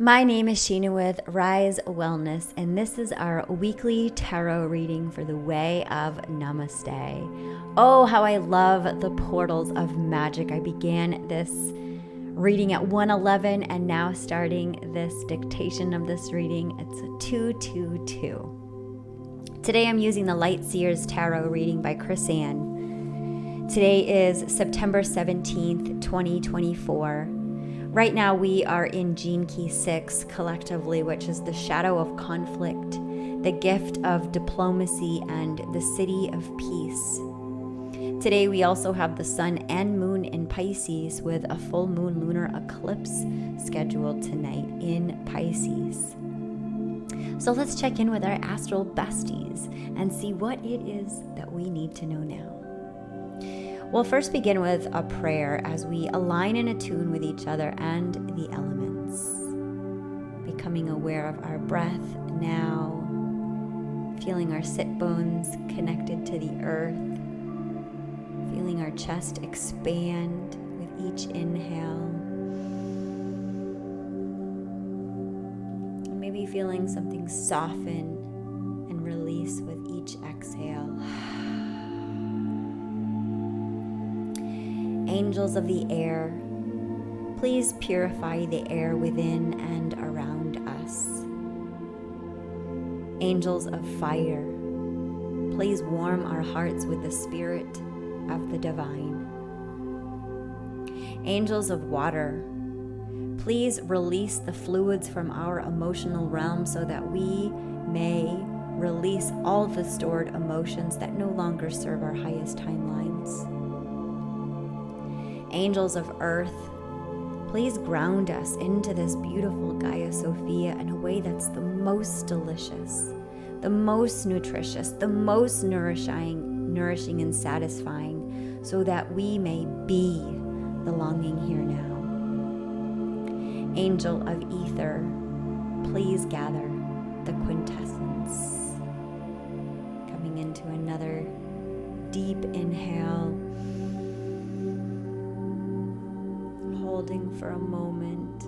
My name is Sheena with Rise Wellness, and this is our weekly tarot reading for the Way of Namaste. Oh, how I love the portals of magic. I began this reading at 1:11, and now starting this dictation of this reading, it's a 222. Today I'm using the Lightseers tarot reading by Chris Ann. Today is September 17th, 2024. Right now we are in Gene Key 6 collectively, which is the shadow of conflict, the gift of diplomacy, and the city of peace. Today we also have the sun and moon in Pisces with a full moon lunar eclipse scheduled tonight in Pisces. So let's check in with our astral besties and see what it is that we need to know now. We'll first begin with a prayer as we align and attune with each other and the elements. Becoming aware of our breath now, feeling our sit bones connected to the earth, feeling our chest expand with each inhale. Maybe feeling something soften and release with each exhale. Angels of the air, please purify the air within and around us. Angels of fire, please warm our hearts with the spirit of the divine. Angels of water, please release the fluids from our emotional realm so that we may release all the stored emotions that no longer serve our highest timelines. Angels of earth, please ground us into this beautiful Gaia Sophia in a way that's the most delicious, the most nutritious, the most nourishing and satisfying, so that we may be the longing here now. Angel of ether, please gather the quintessence. Coming into another deep inhale. Holding for a moment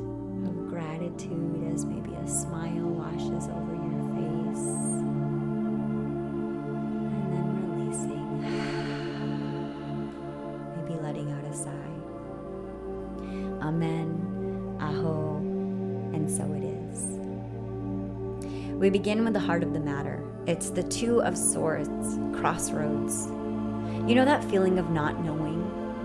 of gratitude as maybe a smile washes over your face, and then releasing, maybe letting out a sigh. Amen, aho, and so it is. We begin with the heart of the matter. It's the Two of Swords, crossroads. You know that feeling of not knowing?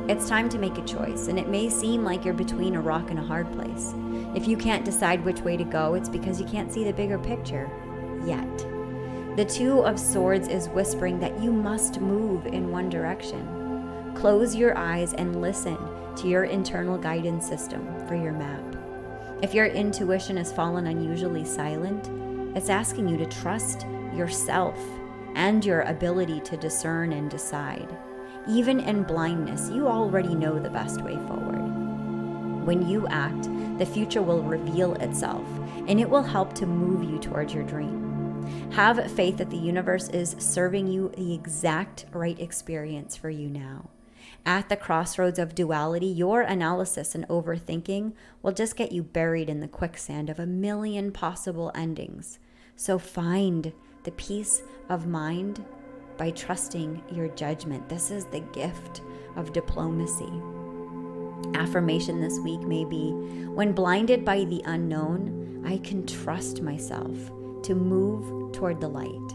It's time to make a choice, and it may seem like you're between a rock and a hard place. If you can't decide which way to go, it's because you can't see the bigger picture yet. The Two of Swords is whispering that you must move in one direction. Close your eyes and listen to your internal guidance system for your map. If your intuition has fallen unusually silent, it's asking you to trust yourself and your ability to discern and decide. Even in blindness, you already know the best way forward. When you act, the future will reveal itself, and it will help to move you towards your dream. Have faith that the universe is serving you the exact right experience for you now. At the crossroads of duality, your analysis and overthinking will just get you buried in the quicksand of a million possible endings. So find the peace of mind by trusting your judgment. This is the gift of diplomacy. Affirmation this week may be, when blinded by the unknown, I can trust myself to move toward the light.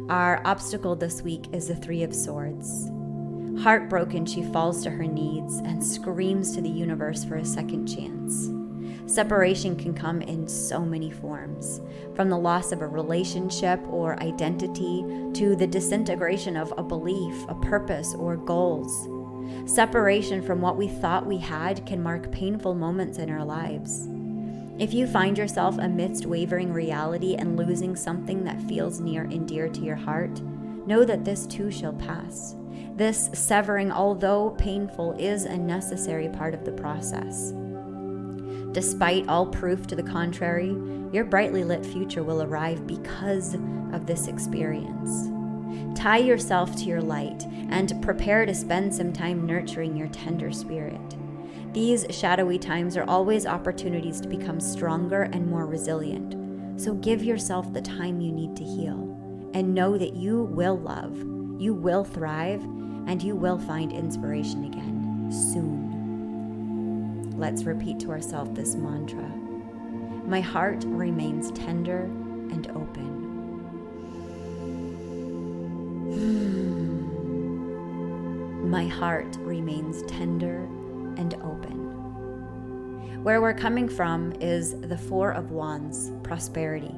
Our obstacle this week is the Three of Swords. Heartbroken, she falls to her knees and screams to the universe for a second chance. Separation can come in so many forms, from the loss of a relationship or identity to the disintegration of a belief, a purpose, or goals. Separation from what we thought we had can mark painful moments in our lives. If you find yourself amidst wavering reality and losing something that feels near and dear to your heart, know that this too shall pass. This severing, although painful, is a necessary part of the process. Despite all proof to the contrary, your brightly lit future will arrive because of this experience. Tie yourself to your light and prepare to spend some time nurturing your tender spirit. These shadowy times are always opportunities to become stronger and more resilient. So give yourself the time you need to heal, and know that you will love, you will thrive, and you will find inspiration again soon. Let's repeat to ourselves this mantra. My heart remains tender and open. My heart remains tender and open. Where we're coming from is the Four of Wands, prosperity.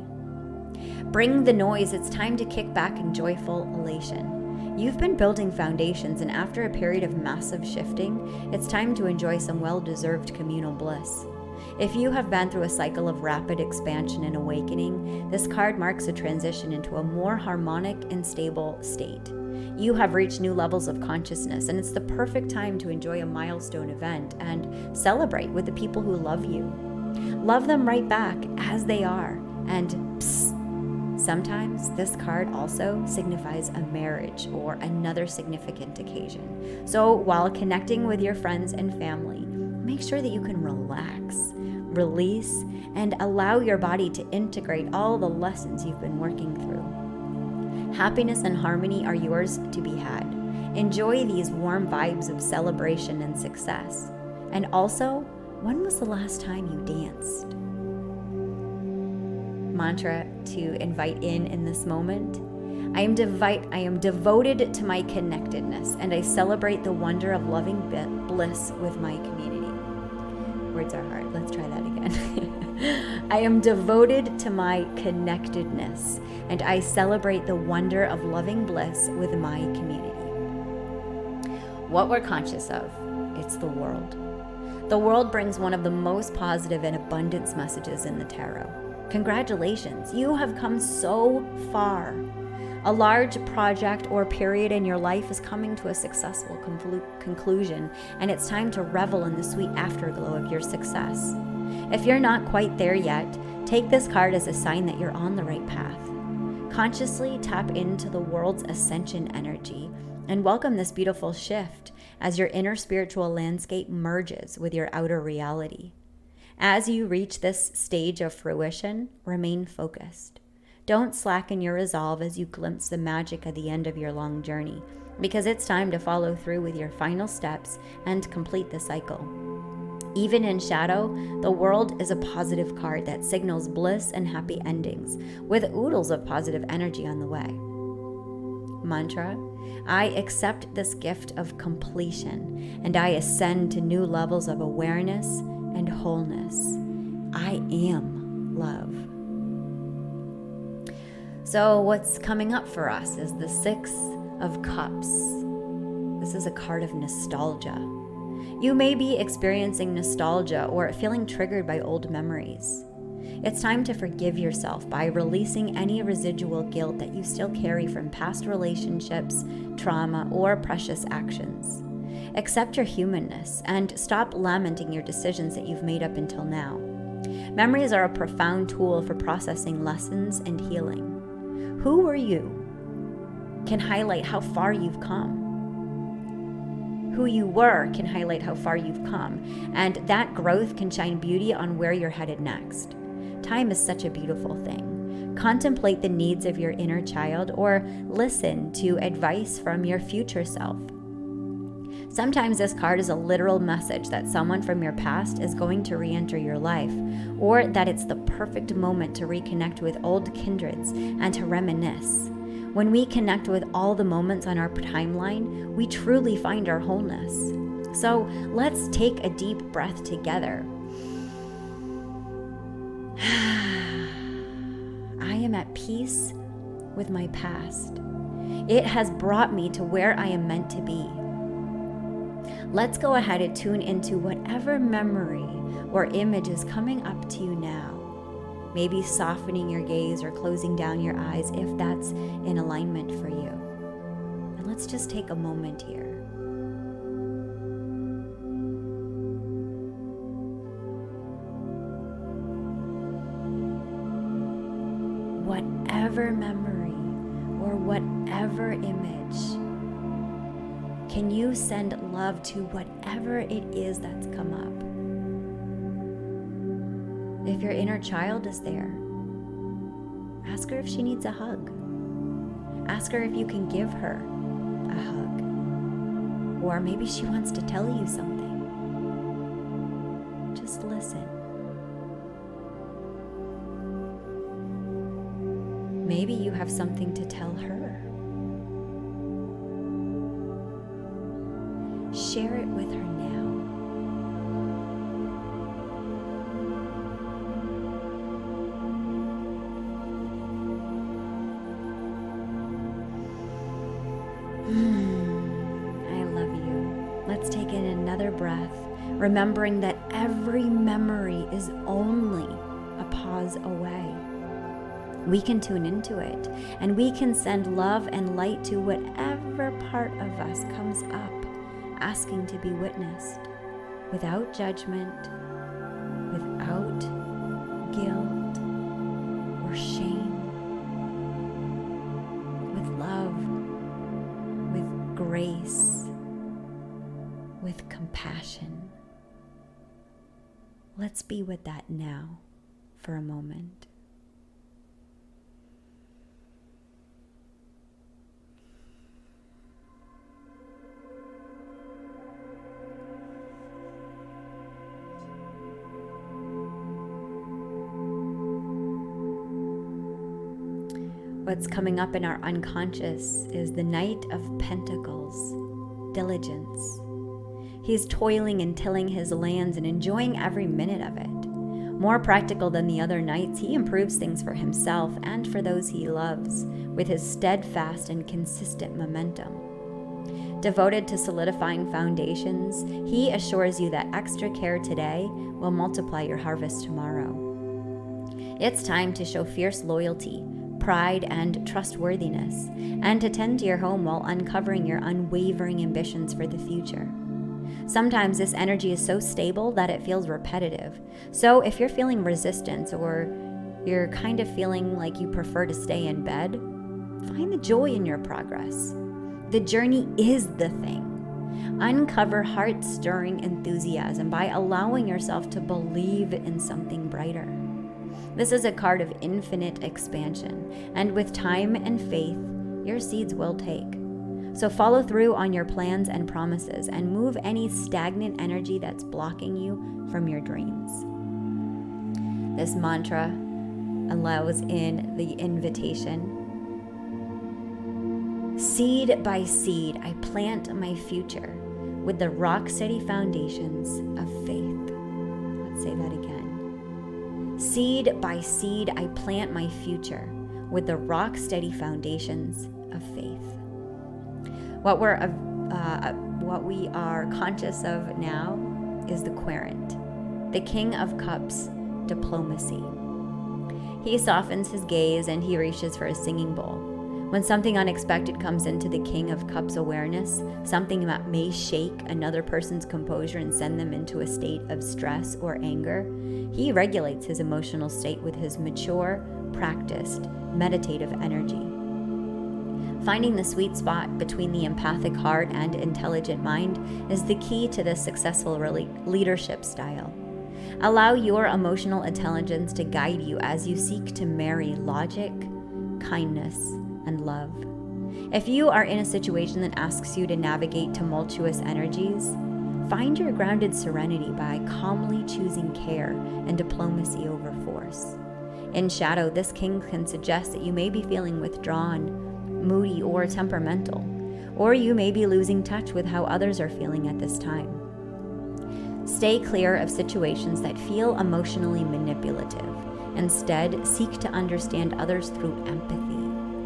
Bring the noise, it's time to kick back in joyful elation. You've been building foundations, and after a period of massive shifting, it's time to enjoy some well-deserved communal bliss. If you have been through a cycle of rapid expansion and awakening, this card marks a transition into a more harmonic and stable state. You have reached new levels of consciousness, and it's the perfect time to enjoy a milestone event and celebrate with the people who love you. Love them right back as they are. And sometimes this card also signifies a marriage or another significant occasion. So while connecting with your friends and family, make sure that you can relax, release, and allow your body to integrate all the lessons you've been working through. Happiness and harmony are yours to be had. Enjoy these warm vibes of celebration and success. And also, when was the last time you danced? Mantra to invite in this moment. I am devoted to my connectedness, and I celebrate the wonder of loving bliss with my community. Words are hard. Let's try that again. I am devoted to my connectedness, and I celebrate the wonder of loving bliss with my community. What we're conscious of, it's the world. The world brings one of the most positive and abundance messages in the tarot. Congratulations, you have come so far. A large project or period in your life is coming to a successful conclusion, and it's time to revel in the sweet afterglow of your success. If you're not quite there yet, take this card as a sign that you're on the right path. Consciously tap into the world's ascension energy and welcome this beautiful shift as your inner spiritual landscape merges with your outer reality. As you reach this stage of fruition, remain focused. Don't slacken your resolve as you glimpse the magic at the end of your long journey, because it's time to follow through with your final steps and complete the cycle. Even in shadow, the world is a positive card that signals bliss and happy endings, with oodles of positive energy on the way. Mantra: I accept this gift of completion, and I ascend to new levels of awareness and wholeness. I am love. So what's coming up for us is the Six of Cups. This is a card of nostalgia. You may be experiencing nostalgia or feeling triggered by old memories. It's time to forgive yourself by releasing any residual guilt that you still carry from past relationships, trauma, or precious actions. Accept your humanness and stop lamenting your decisions that you've made up until now. Memories are a profound tool for processing lessons and healing. Who were you can highlight how far you've come. Who you were can highlight how far you've come, and that growth can shine beauty on where you're headed next. Time is such a beautiful thing. Contemplate the needs of your inner child or listen to advice from your future self. Sometimes this card is a literal message that someone from your past is going to re-enter your life, or that it's the perfect moment to reconnect with old kindreds and to reminisce. When we connect with all the moments on our timeline, we truly find our wholeness. So let's take a deep breath together. I am at peace with my past. It has brought me to where I am meant to be. Let's go ahead and tune into whatever memory or image is coming up to you now. Maybe softening your gaze or closing down your eyes if that's in alignment for you. And let's just take a moment here. Whatever memory or whatever image Can you send love to whatever it is that's come up? If your inner child is there, ask her if she needs a hug. Ask her if you can give her a hug. Or maybe she wants to tell you something. Just listen. Maybe you have something to tell her. Share it with her now. I love you. Let's take in another breath, remembering that every memory is only a pause away. We can tune into it, and we can send love and light to whatever part of us comes up, asking to be witnessed, without judgment, without guilt or shame, with love, with grace, with compassion. Let's be with that now for a moment. What's coming up in our unconscious is the Knight of Pentacles, diligence. He's toiling and tilling his lands and enjoying every minute of it. More practical than the other knights, he improves things for himself and for those he loves with his steadfast and consistent momentum. Devoted to solidifying foundations, he assures you that extra care today will multiply your harvest tomorrow. It's time to show fierce loyalty, pride, and trustworthiness, and to tend to your home while uncovering your unwavering ambitions for the future. Sometimes this energy is so stable that it feels repetitive. So if you're feeling resistance or you're kind of feeling like you prefer to stay in bed, find the joy in your progress. The journey is the thing. Uncover heart-stirring enthusiasm by allowing yourself to believe in something brighter. This is a card of infinite expansion, and with time and faith, your seeds will take. So follow through on your plans and promises and move any stagnant energy that's blocking you from your dreams. This mantra allows in the invitation. Seed by seed, I plant my future with the rock-steady foundations of faith. Let's say that again. Seed by seed, I plant my future with the rock-steady foundations of faith. What we are conscious of now is the Querent, the King of Cups, diplomacy. He softens his gaze and he reaches for a singing bowl. When something unexpected comes into the King of Cups awareness, something that may shake another person's composure and send them into a state of stress or anger, he regulates his emotional state with his mature, practiced, meditative energy. Finding the sweet spot between the empathic heart and intelligent mind is the key to this successful leadership style. Allow your emotional intelligence to guide you as you seek to marry logic, kindness, and love. If you are in a situation that asks you to navigate tumultuous energies, find your grounded serenity by calmly choosing care and diplomacy over force. In shadow, this king can suggest that you may be feeling withdrawn, moody, or temperamental, or you may be losing touch with how others are feeling at this time. Stay clear of situations that feel emotionally manipulative. Instead, seek to understand others through empathy,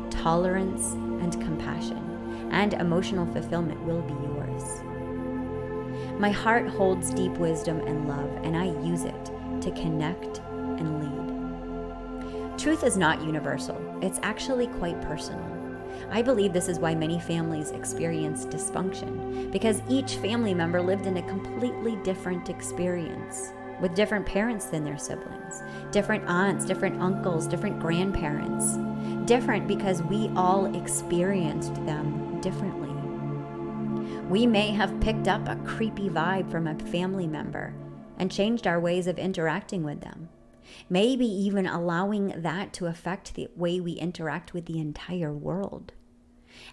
tolerance, and compassion, and emotional fulfillment will be yours. My heart holds deep wisdom and love, and I use it to connect and lead. Truth is not universal. It's actually quite personal. I believe this is why many families experience dysfunction, because each family member lived in a completely different experience, with different parents than their siblings, different aunts, different uncles, different grandparents. Different because we all experienced them differently. We may have picked up a creepy vibe from a family member and changed our ways of interacting with them. Maybe even allowing that to affect the way we interact with the entire world.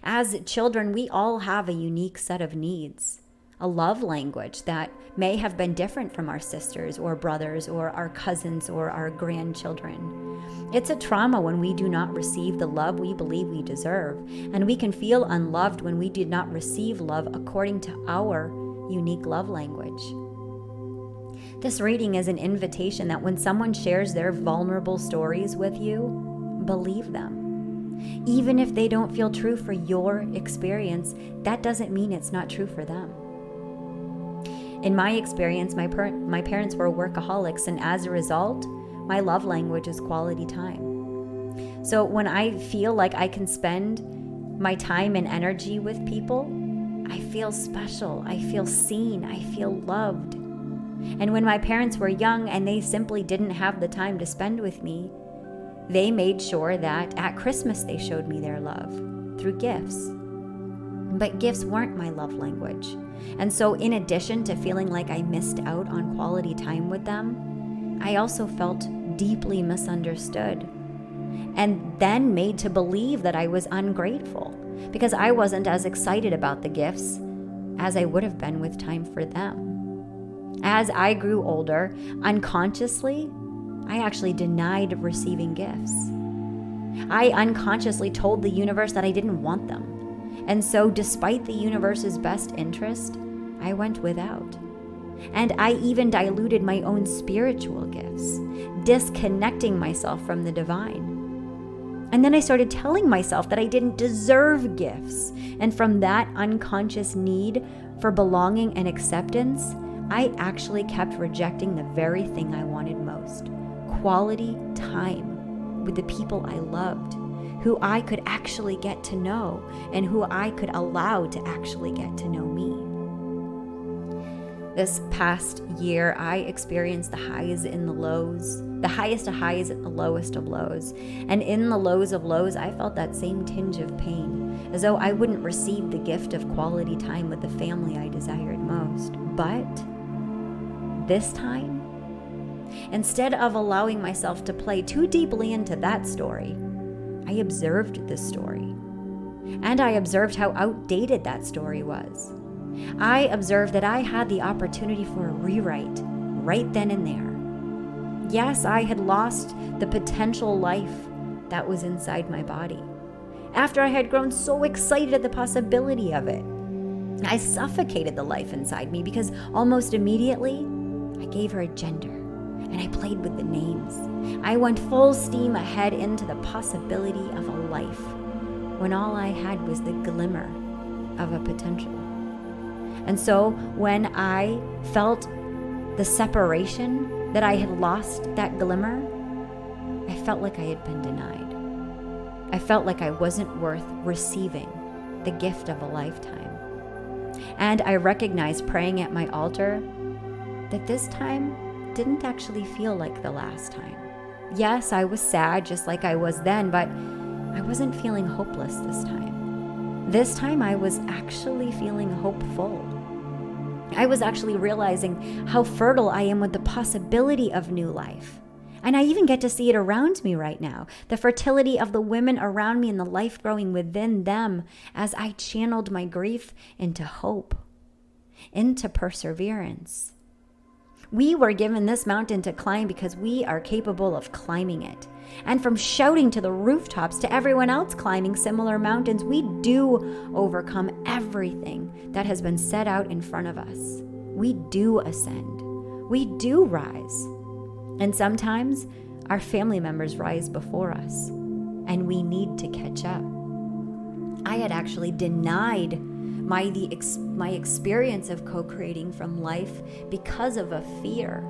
As children, we all have a unique set of needs, a love language that may have been different from our sisters or brothers or our cousins or our grandchildren. It's a trauma when we do not receive the love we believe we deserve, and we can feel unloved when we did not receive love according to our unique love language. This reading is an invitation that when someone shares their vulnerable stories with you, believe them. Even if they don't feel true for your experience, that doesn't mean it's not true for them. In my experience, my parents were workaholics, and as a result, my love language is quality time. So when I feel like I can spend my time and energy with people, I feel special, I feel seen, I feel loved. And when my parents were young and they simply didn't have the time to spend with me, they made sure that at Christmas they showed me their love through gifts. But gifts weren't my love language. And so in addition to feeling like I missed out on quality time with them, I also felt deeply misunderstood and then made to believe that I was ungrateful because I wasn't as excited about the gifts as I would have been with time for them. As I grew older, unconsciously, I actually denied receiving gifts. I unconsciously told the universe that I didn't want them. And so despite the universe's best interest, I went without. And I even diluted my own spiritual gifts, disconnecting myself from the divine. And then I started telling myself that I didn't deserve gifts. And from that unconscious need for belonging and acceptance, I actually kept rejecting the very thing I wanted most: quality time with the people I loved, who I could actually get to know, and who I could allow to actually get to know me. This past year, I experienced the highs and the lows, the highest of highs and the lowest of lows. And in the lows of lows, I felt that same tinge of pain, as though I wouldn't receive the gift of quality time with the family I desired most. But this time, instead of allowing myself to play too deeply into that story, I observed the story. And I observed how outdated that story was. I observed that I had the opportunity for a rewrite right then and there. Yes, I had lost the potential life that was inside my body. After I had grown so excited at the possibility of it, I suffocated the life inside me because almost immediately I gave her a gender and I played with the names. I went full steam ahead into the possibility of a life when all I had was the glimmer of a potential. And so when I felt the separation, that I had lost that glimmer, I felt like I had been denied. I felt like I wasn't worth receiving the gift of a lifetime. And I recognized praying at my altar that this time didn't actually feel like the last time. Yes, I was sad just like I was then, but I wasn't feeling hopeless this time. This time I was actually feeling hopeful. I was actually realizing how fertile I am with the possibility of new life. And I even get to see it around me right now, the fertility of the women around me and the life growing within them as I channeled my grief into hope, into perseverance. We were given this mountain to climb because we are capable of climbing it. And from shouting to the rooftops to everyone else climbing similar mountains, we do overcome everything that has been set out in front of us. We do ascend. We do rise. And sometimes our family members rise before us, and we need to catch up. I had actually denied my experience of co-creating from life because of a fear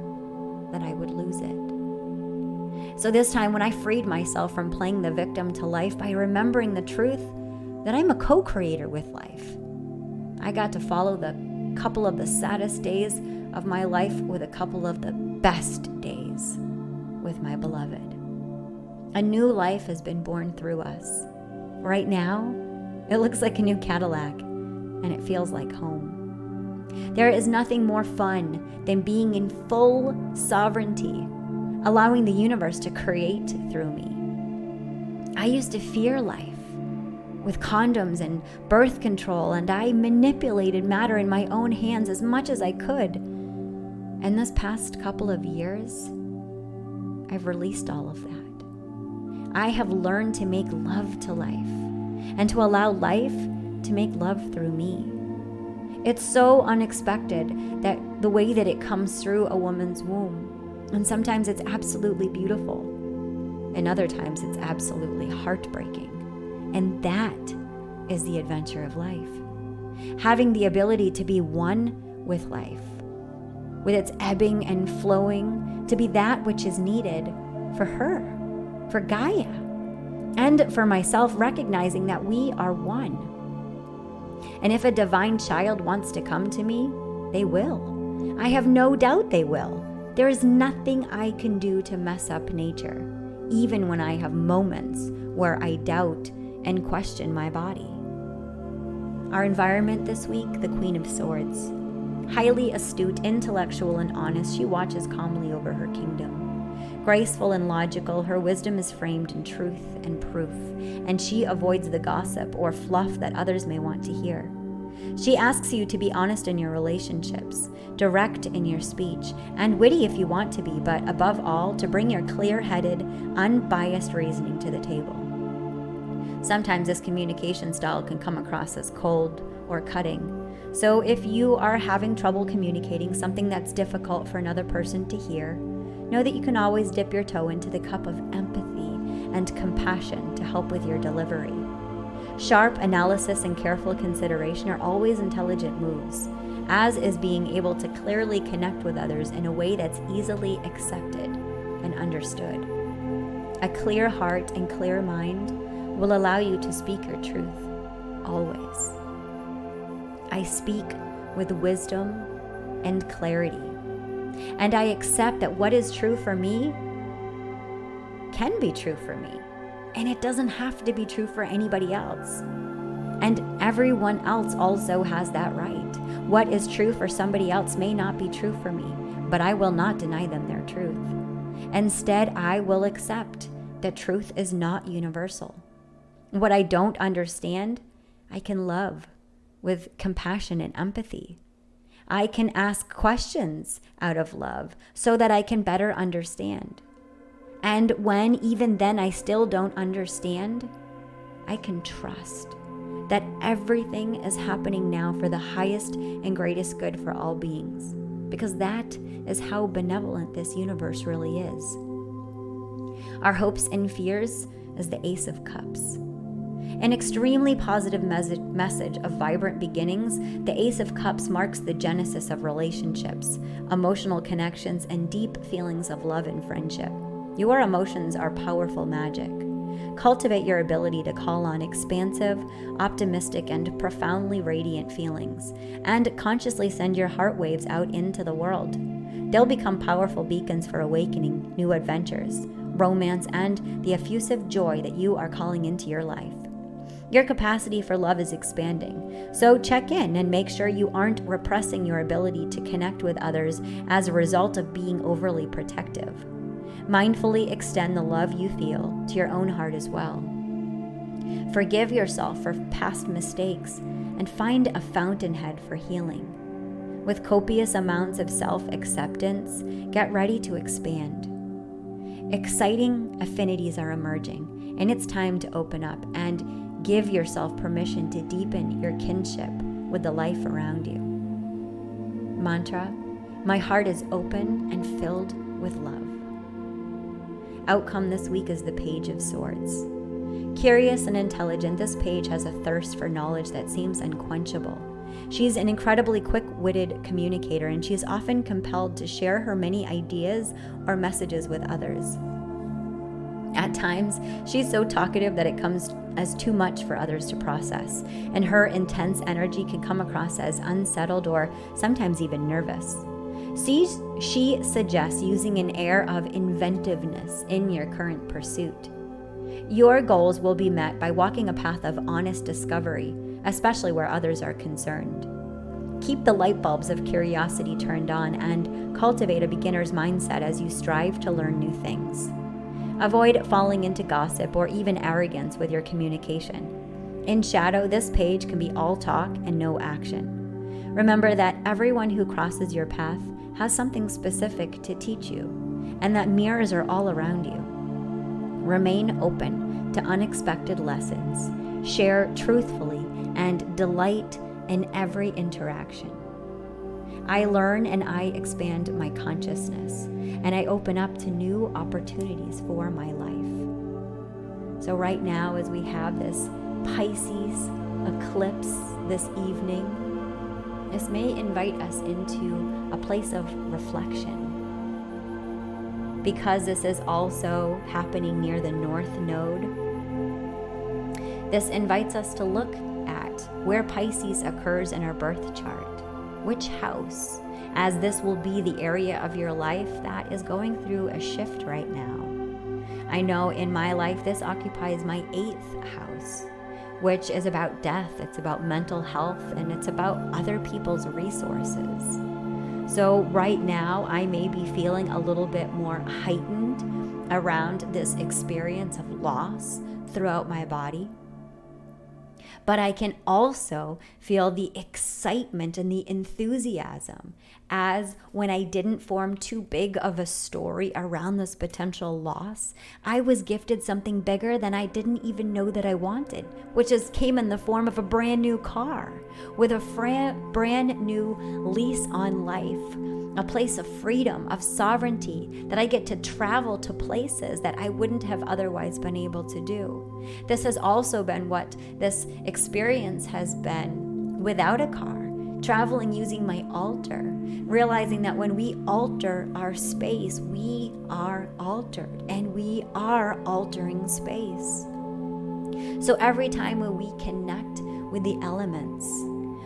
that I would lose it. So this time when I freed myself from playing the victim to life by remembering the truth that I'm a co-creator with life, I got to follow the couple of the saddest days of my life with a couple of the best days with my beloved. A new life has been born through us. Right now, it looks like a new Cadillac. and it feels like home. There is nothing more fun than being in full sovereignty, allowing the universe to create through me. I used to fear life with condoms and birth control, and I manipulated matter in my own hands as much as I could. And this past couple of years, I've released all of that. I have learned to make love to life and to allow life to make love through me. It's so unexpected that the way that it comes through a woman's womb. And sometimes it's absolutely beautiful. And other times it's absolutely heartbreaking. And that is the adventure of life. Having the ability to be one with life, with its ebbing and flowing, to be that which is needed for her, for Gaia, and for myself, recognizing that we are one. And if a divine child wants to come to me, they will. I have no doubt they will. There is nothing I can do to mess up nature, even when I have moments where I doubt and question my body. Our environment this week, the Queen of Swords. Highly astute, intellectual, and honest, she watches calmly over her kingdom. Graceful and logical, her wisdom is framed in truth and proof, and she avoids the gossip or fluff that others may want to hear. She asks you to be honest in your relationships, direct in your speech, and witty if you want to be, but above all, to bring your clear-headed, unbiased reasoning to the table. Sometimes this communication style can come across as cold or cutting. So if you are having trouble communicating something that's difficult for another person to hear, know that you can always dip your toe into the cup of empathy and compassion to help with your delivery. Sharp analysis and careful consideration are always intelligent moves, as is being able to clearly connect with others in a way that's easily accepted and understood. A clear heart and clear mind will allow you to speak your truth, always. I speak with wisdom and clarity, and I accept that what is true for me can be true for me, and it doesn't have to be true for anybody else. And everyone else also has that right. What is true for somebody else may not be true for me, but I will not deny them their truth. Instead, I will accept that truth is not universal. What I don't understand, I can love with compassion and empathy. I can ask questions out of love so that I can better understand. And when even then I still don't understand, I can trust that everything is happening now for the highest and greatest good for all beings, because that is how benevolent this universe really is. Our hopes and fears is the Ace of Cups. An extremely positive message of vibrant beginnings, the Ace of Cups marks the genesis of relationships, emotional connections, and deep feelings of love and friendship. Your emotions are powerful magic. Cultivate your ability to call on expansive, optimistic, and profoundly radiant feelings, and consciously send your heart waves out into the world. They'll become powerful beacons for awakening, new adventures, romance, and the effusive joy that you are calling into your life. Your capacity for love is expanding, so check in and make sure you aren't repressing your ability to connect with others as a result of being overly protective. Mindfully extend the love you feel to your own heart as well. Forgive yourself for past mistakes and find a fountainhead for healing. With copious amounts of self-acceptance, get ready to expand. Exciting affinities are emerging, and it's time to open up and give yourself permission to deepen your kinship with the life around you. Mantra: my heart is open and filled with love. Outcome this week is the Page of Swords. Curious and intelligent, this page has a thirst for knowledge that seems unquenchable. She's an incredibly quick-witted communicator, and she is often compelled to share her many ideas or messages with others. At times, she's so talkative that it comes as too much for others to process, and her intense energy can come across as unsettled or sometimes even nervous. She suggests using an air of inventiveness in your current pursuit. Your goals will be met by walking a path of honest discovery, especially where others are concerned. Keep the light bulbs of curiosity turned on and cultivate a beginner's mindset as you strive to learn new things. Avoid falling into gossip or even arrogance with your communication. In shadow, this page can be all talk and no action. Remember that everyone who crosses your path has something specific to teach you, and that mirrors are all around you. Remain open to unexpected lessons. Share truthfully and delight in every interaction. I learn and I expand my consciousness, and I open up to new opportunities for my life. So right now, as we have this Pisces eclipse this evening, this may invite us into a place of reflection. Because this is also happening near the North Node, this invites us to look at where Pisces occurs in our birth chart, which house, as this will be the area of your life that is going through a shift right now. I know in my life this occupies my 8th house, which is about death, it's about mental health, and it's about other people's resources. So right now I may be feeling a little bit more heightened around this experience of loss throughout my body. But I can also feel the excitement and the enthusiasm as when I didn't form too big of a story around this potential loss, I was gifted something bigger than I didn't even know that I wanted, which came in the form of a brand new car with a brand new lease on life, a place of freedom, of sovereignty, that I get to travel to places that I wouldn't have otherwise been able to do. This has also been what this experience has been without a car, traveling using my altar, realizing that when we alter our space, we are altered, and we are altering space. So every time when we connect with the elements,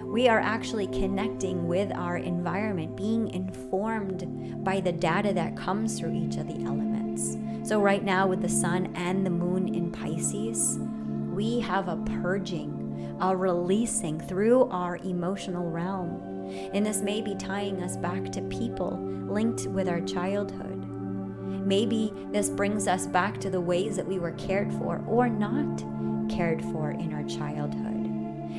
we are actually connecting with our environment, being informed by the data that comes through each of the elements. So right now with the sun and the moon in Pisces, we have a purging, a releasing through our emotional realm. And this may be tying us back to people linked with our childhood. Maybe this brings us back to the ways that we were cared for or not cared for in our childhood,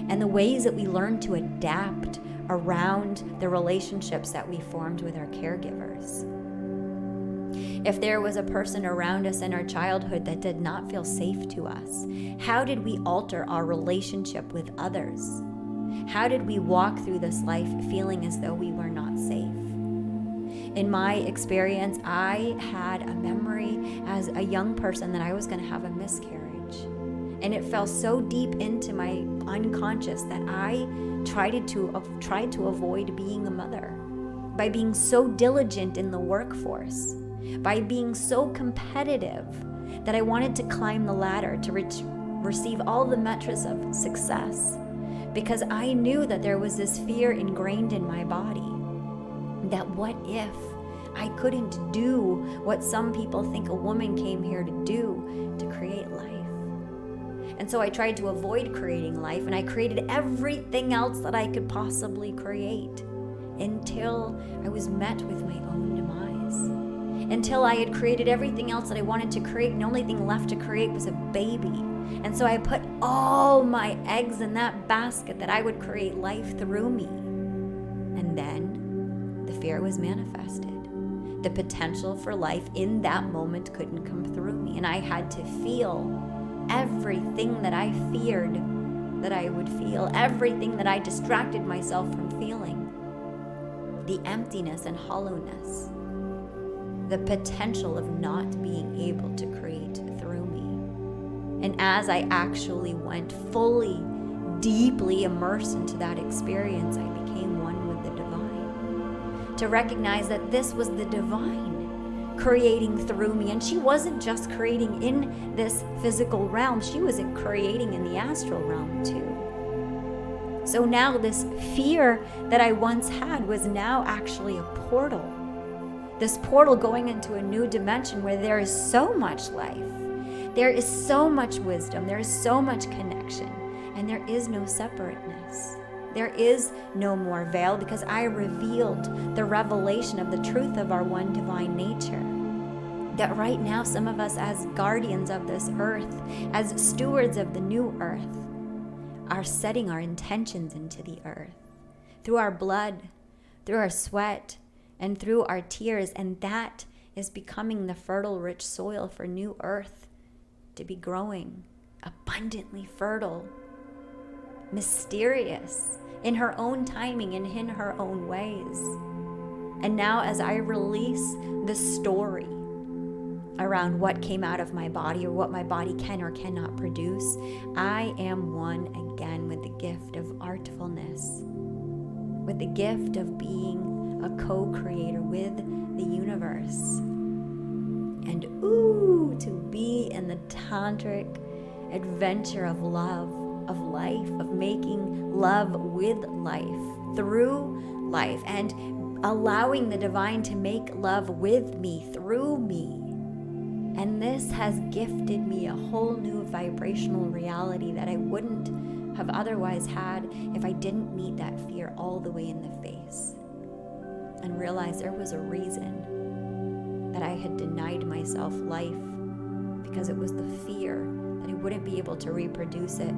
and the ways that we learned to adapt around the relationships that we formed with our caregivers. If there was a person around us in our childhood that did not feel safe to us, how did we alter our relationship with others? How did we walk through this life feeling as though we were not safe? In my experience, I had a memory as a young person that I was going to have a miscarriage. And it fell so deep into my unconscious that I tried to avoid being a mother by being so diligent in the workforce, by being so competitive that I wanted to climb the ladder to receive all the metrics of success, because I knew that there was this fear ingrained in my body that what if I couldn't do what some people think a woman came here to do, to create life. And so I tried to avoid creating life, and I created everything else that I could possibly create until I was met with my own demise. Until I had created everything else that I wanted to create, and the only thing left to create was a baby. And so I put all my eggs in that basket that I would create life through me. And then the fear was manifested. The potential for life in that moment couldn't come through me, and I had to feel everything that I feared that I would feel, everything that I distracted myself from feeling, the emptiness and hollowness, the potential of not being able to create through me. And as I actually went fully, deeply immersed into that experience, I became one with the divine, to recognize that this was the divine creating through me. And she wasn't just creating in this physical realm, she was creating in the astral realm too. So now this fear that I once had was now actually a portal. This portal going into a new dimension where there is so much life, there is so much wisdom, there is so much connection, And there is no separateness. There is no more veil, because I revealed the revelation of the truth of our one divine nature. That right now, some of us as guardians of this earth, as stewards of the new earth, are setting our intentions into the earth through our blood, through our sweat, and through our tears. And that is becoming the fertile, rich soil for new earth to be growing abundantly fertile, mysterious, in her own timing and in her own ways. And now, as I release the story around what came out of my body, or what my body can or cannot produce, I am one again with the gift of artfulness, with the gift of being a co-creator with the universe. And to be in the tantric adventure of love, of life, of making love with life, through life, and allowing the divine to make love with me, through me. And this has gifted me a whole new vibrational reality that I wouldn't have otherwise had if I didn't meet that fear all the way in the face and realize there was a reason that I had denied myself life, because it was the fear that I wouldn't be able to reproduce it.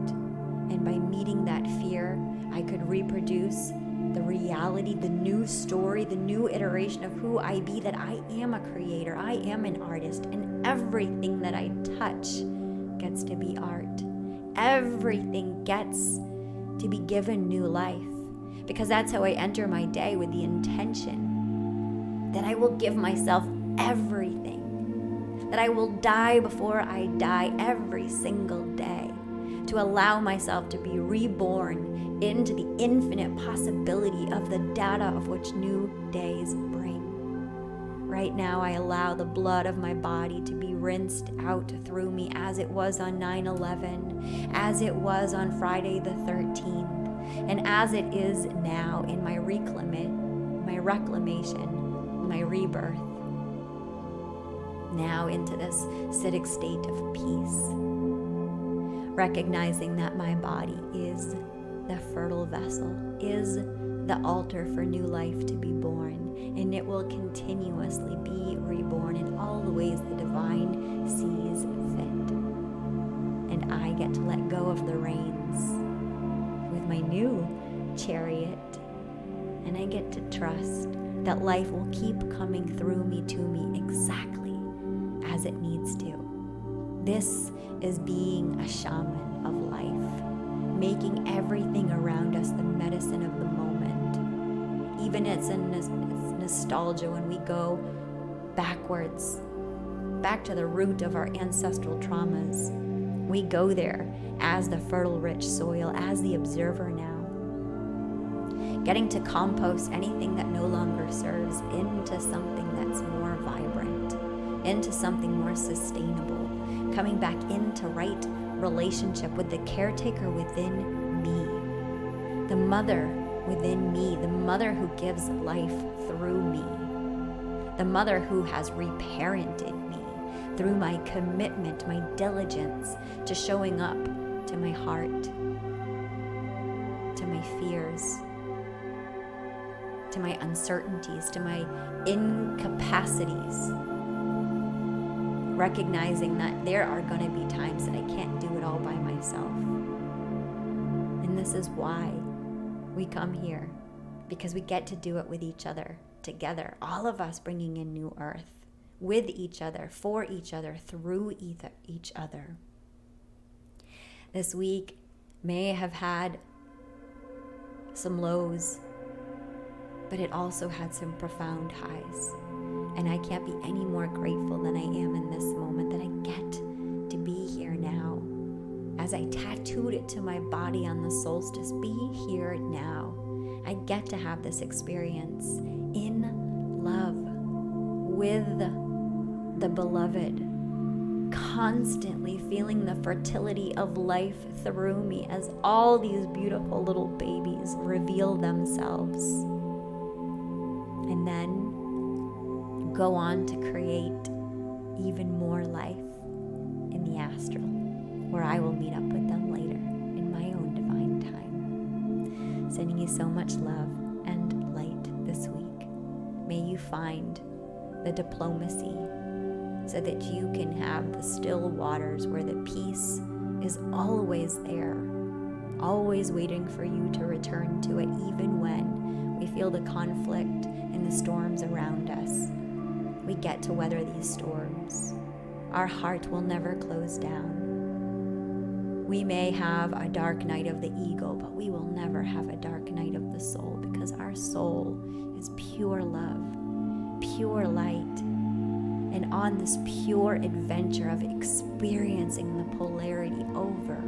And by meeting that fear, I could reproduce the reality, the new story, the new iteration of who I be, that I am a creator, I am an artist, and everything that I touch gets to be art. Everything gets to be given new life, because that's how I enter my day, with the intention that I will give myself everything, that I will die before I die every single day, to allow myself to be reborn into the infinite possibility of the data of which new days bring. Right now, I allow the blood of my body to be rinsed out through me, as it was on 9/11, as it was on Friday the 13th, and as it is now in my reclamation, my rebirth, now into this acidic state of peace, recognizing that my body is the fertile vessel, is the altar for new life to be born, and it will continuously be reborn in all the ways the divine sees fit. And I get to let go of the reins with my new chariot, and I get to trust that life will keep coming through me to me exactly as it needs to. This is being a shaman of life, making everything around us the medicine of the moment. Even it's nostalgia when we go backwards, back to the root of our ancestral traumas. We go there as the fertile, rich soil, as the observer now, getting to compost anything that no longer serves into something that's more vibrant, into something more sustainable, coming back into right relationship with the caretaker within me, the mother within me, the mother who gives life through me, the mother who has reparented me through my commitment, my diligence to showing up to my heart, to my fears, to my uncertainties, to my incapacities, recognizing that there are going to be times that I can't do it all by myself. And this is why we come here, because we get to do it with each other, together, all of us bringing in new earth, with each other, for each other, through each other. This week may have had some lows, but it also had some profound highs. And I can't be any more grateful than I am in this moment that I get to be here now. As I tattooed it to my body on the solstice, be here now. I get to have this experience in love with the beloved, constantly feeling the fertility of life through me as all these beautiful little babies reveal themselves. And then go on to create even more life in the astral, where I will meet up with them later in my own Sending you so much love and light this week. May you find the diplomacy so that you can have the still waters where the peace is always there, always waiting for you to return to it, even when we feel the conflict and the storms around us. We get to weather these storms. Our heart will never close down. We may have a dark night of the ego, but we will never have a dark night of the soul, because our soul is pure love, pure light. And on this pure adventure of experiencing the polarity over